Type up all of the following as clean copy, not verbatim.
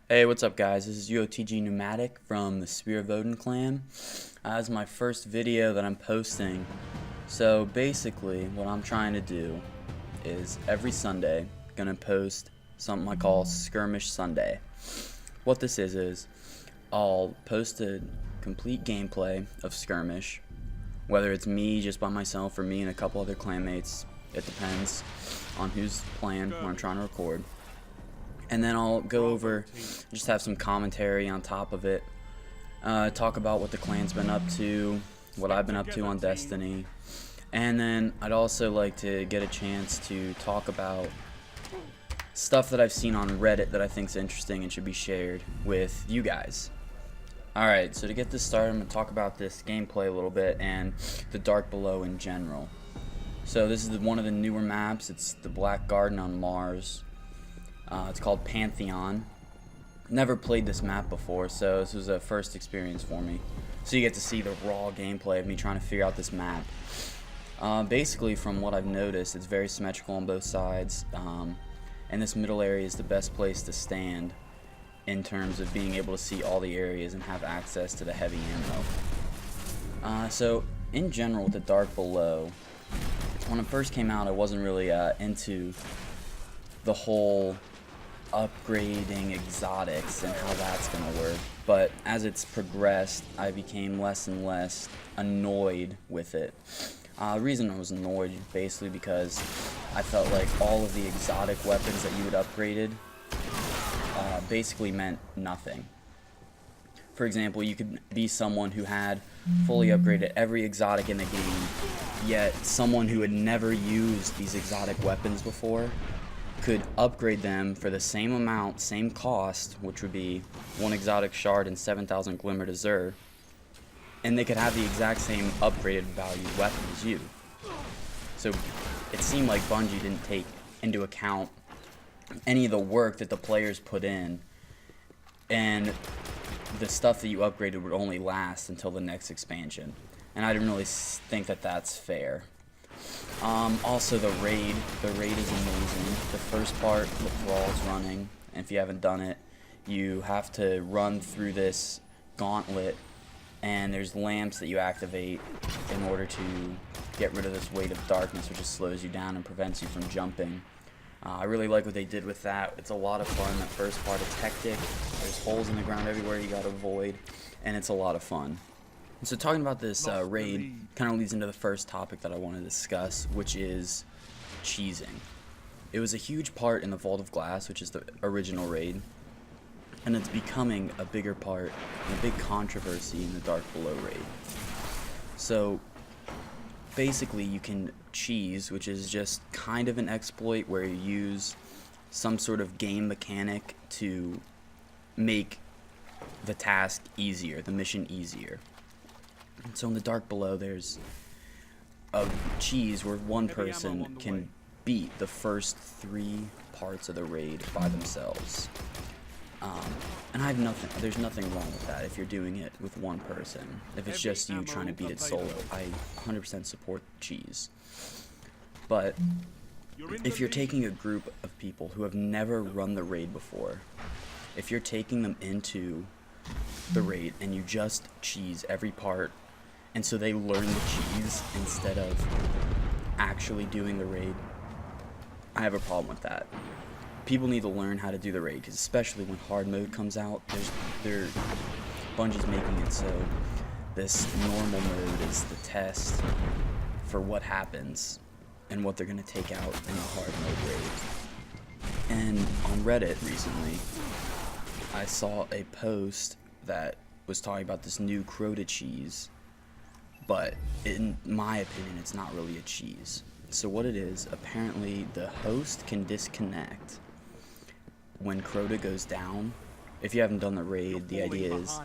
Hey, what's up guys? This is UOTG Pneumatic from the Spear of Odin clan. This is my first video that I'm posting. So basically what I'm trying to do is every Sunday gonna post something I call Skirmish Sunday. What this is I'll post a complete gameplay of Skirmish, whether it's me just by myself or me and a couple other clanmates. It depends on who's playing when I'm trying to record. And then I'll go over, just have some commentary on top of it, talk about what the clan's been up to, what I've been up to on Destiny, and then I'd also like to get a chance to talk about stuff that I've seen on Reddit that I think is interesting and should be shared with you guys. Alright, so to get this started, I'm going to talk about this gameplay a little bit and the Dark Below in general. So this is one of the newer maps. It's the Black Garden on Mars. It's called Pantheon. Never played this map before, so this was a first experience for me. So you get to see the raw gameplay of me trying to figure out this map. Basically, from what I've noticed, it's very symmetrical on both sides, and this middle area is the best place to stand in terms of being able to see all the areas and have access to the heavy ammo. So in general, with the Dark Below, when it first came out, I wasn't really into the whole upgrading exotics and how that's gonna work, but as it's progressed I became less and less annoyed with it. The reason I was annoyed basically because I felt like all of the exotic weapons that you had upgraded basically meant nothing. For example, you could be someone who had fully upgraded every exotic in the game, yet someone who had never used these exotic weapons before could upgrade them for the same amount, same cost, which would be 1 exotic shard and 7,000 glimmer to Xur, and they could have the exact same upgraded value weapon as you. So it seemed like Bungie didn't take into account any of the work that the players put in, and the stuff that you upgraded would only last until the next expansion, and I didn't really think that that's fair. Also the raid is amazing. The first part, the Thrall's running, and if you haven't done it, you have to run through this gauntlet, and there's lamps that you activate in order to get rid of this weight of darkness, which just slows you down and prevents you from jumping. I really like what they did with that. It's a lot of fun. That first part is hectic. There's holes in the ground everywhere you gotta avoid, and it's a lot of fun. So talking about this raid kind of leads into the first topic that I want to discuss, which is cheesing. It was a huge part in the Vault of Glass, which is the original raid, and it's becoming a bigger part and a big controversy in the Dark Below raid. So basically you can cheese, which is just kind of an exploit where you use some sort of game mechanic to make the task easier, the mission easier. So in the Dark Below, there's a cheese where one person can beat the first 3 parts of the raid by themselves. And there's nothing wrong with that if you're doing it with one person. If it's just you trying to beat it solo, I 100% support cheese. But if you're taking a group of people who have never run the raid before, if you're taking them into the raid and you just cheese every part, and so they learn the cheese instead of actually doing the raid, I have a problem with that. People need to learn how to do the raid, because especially when hard mode comes out, Bungie's making it so this normal mode is the test for what happens and what they're going to take out in a hard mode raid. And on Reddit recently, I saw a post that was talking about this new Crota cheese, but in my opinion it's not really a cheese. So what it is, apparently the host can disconnect when Crota goes down. If you haven't done the raid, the idea is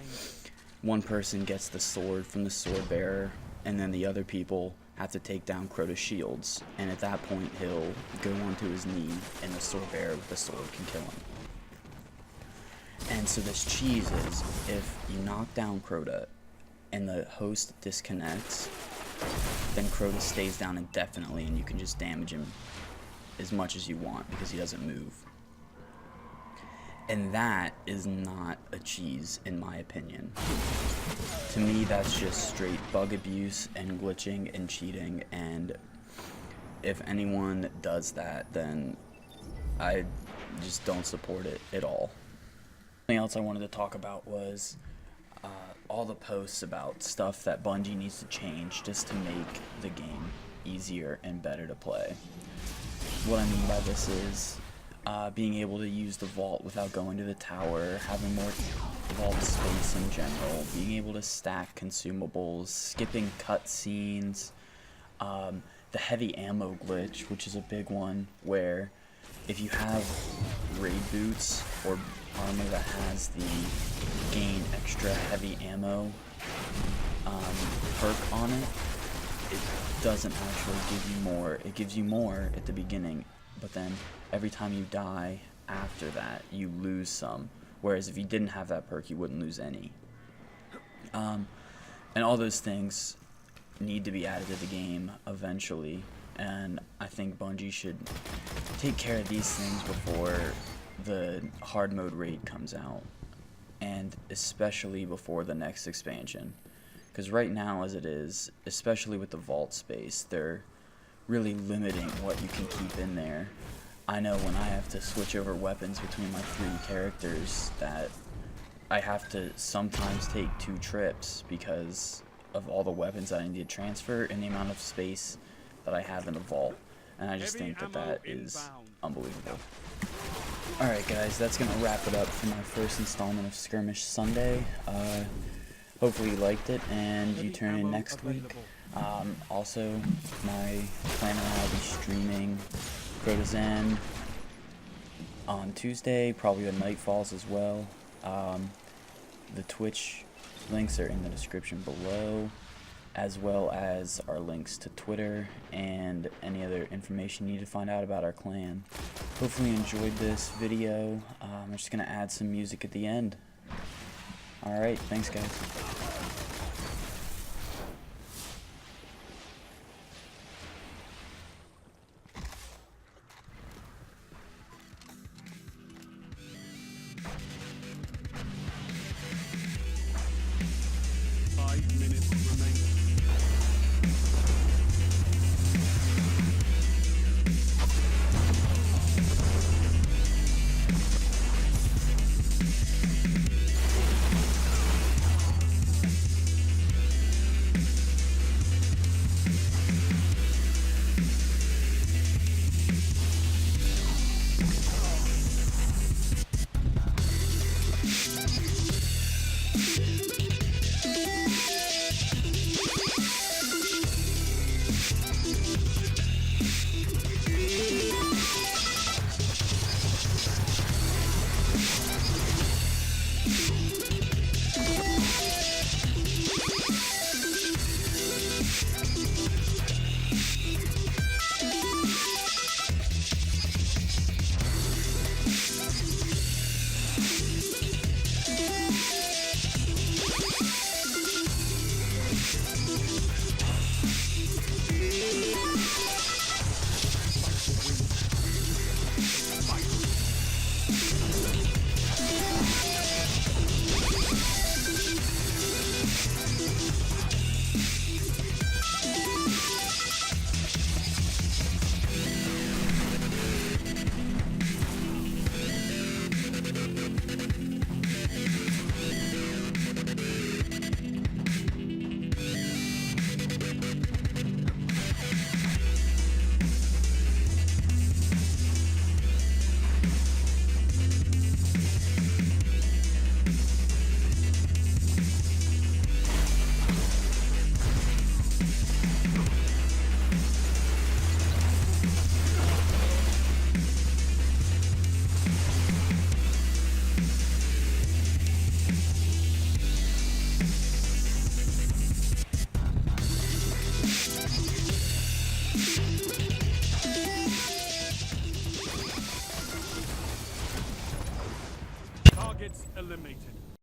one person gets the sword from the sword bearer, and then the other people have to take down Crota's shields, and at that point he'll go onto his knee and the sword bearer with the sword can kill him. And so this cheese is, if you knock down Crota and the host disconnects, then Crota stays down indefinitely and you can just damage him as much as you want because he doesn't move. And that is not a cheese, in my opinion. To me, that's just straight bug abuse and glitching and cheating, and if anyone does that, then I just don't support it at all. Something else I wanted to talk about was all the posts about stuff that Bungie needs to change just to make the game easier and better to play. What I mean by this is being able to use the vault without going to the tower, having more vault space in general, being able to stack consumables, skipping cutscenes, the heavy ammo glitch, which is a big one, where if you have raid boots or armor that has the gain extra heavy ammo perk on it, it doesn't actually give you more. It gives you more at the beginning, but then every time you die after that, you lose some. Whereas if you didn't have that perk, you wouldn't lose any. And all those things need to be added to the game eventually, and I think Bungie should take care of these things before the hard mode raid comes out, and especially before the next expansion, because right now as it is, especially with the vault space, they're really limiting what you can keep in there. I know when I have to switch over weapons between my 3 characters that I have to sometimes take 2 trips because of all the weapons that I need to transfer and the amount of space that I have in the vault, and I just think that that is unbelievable. Alright guys, that's going to wrap it up for my first installment of Skirmish Sunday. Hopefully you liked it and you tune in next week. Also, my plan and I'll be streaming Protozan on Tuesday, probably the Nightfalls as well. The Twitch links are in the description below, as well as our links to Twitter and any other information you need to find out about our clan. Hopefully you enjoyed this video. I'm just going to add some music at the end. Alright, thanks guys. You